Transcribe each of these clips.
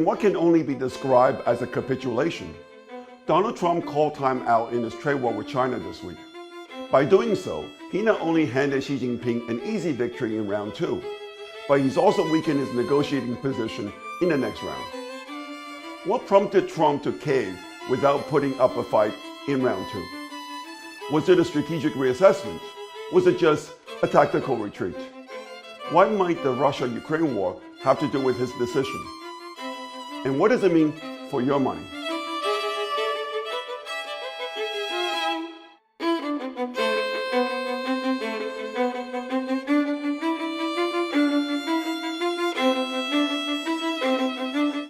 in what can only be described as a capitulation, Donald Trump called time out in his trade war with China this week. By doing so, he not only handed Xi Jinping an easy victory in round 2, but he's also weakened his negotiating position in the next round. What prompted Trump to cave without putting up a fight in round 2? Was it a strategic reassessment? Was it just a tactical retreat? What might the Russia-Ukraine war have to do with his decision? And what does it mean for your money?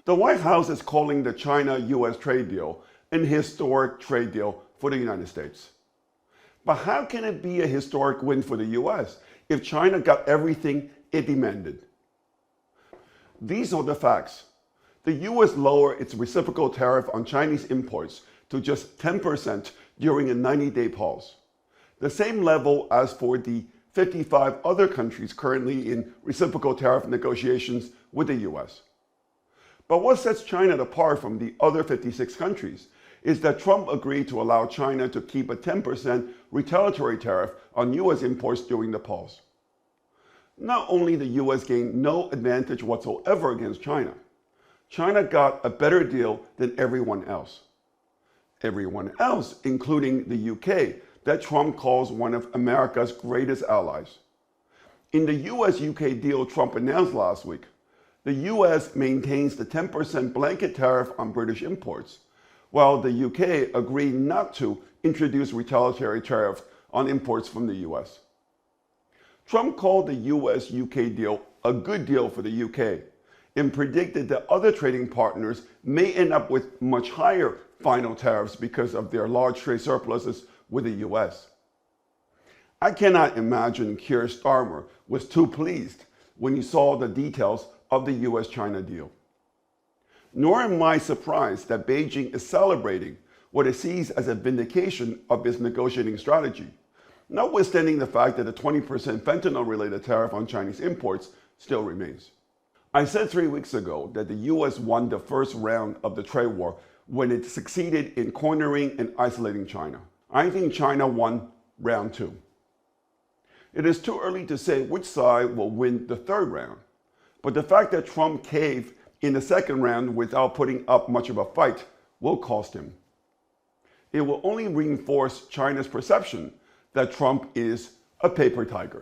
The White House is calling the China-US trade deal an historic trade deal for the United States. But how can it be a historic win for the US if China got everything it demanded? These are the facts. The US lowered its reciprocal tariff on Chinese imports to just 10% during a 90-day pause, the same level as for the 55 other countries currently in reciprocal tariff negotiations with the US. But what sets China apart from the other 56 countries is that Trump agreed to allow China to keep a 10% retaliatory tariff on US imports during the pause. Not only the US gained no advantage whatsoever against China, China got a better deal than everyone else. Everyone else, including the UK, that Trump calls one of America's greatest allies. In the US-UK deal Trump announced last week, the US maintains the 10% blanket tariff on British imports, while the UK agreed not to introduce retaliatory tariffs on imports from the US. Trump called the US-UK deal a good deal for the UK and predicted that other trading partners may end up with much higher final tariffs because of their large trade surpluses with the US. I cannot imagine Keir Starmer was too pleased when he saw the details of the US-China deal. Nor am I surprised that Beijing is celebrating what it sees as a vindication of its negotiating strategy, notwithstanding the fact that the 20% fentanyl-related tariff on Chinese imports still remains. I said 3 weeks ago that the US won the first round of the trade war when it succeeded in cornering and isolating China. I think China won round 2. It is too early to say which side will win the third round, but the fact that Trump caved in the second round without putting up much of a fight will cost him. It will only reinforce China's perception that Trump is a paper tiger.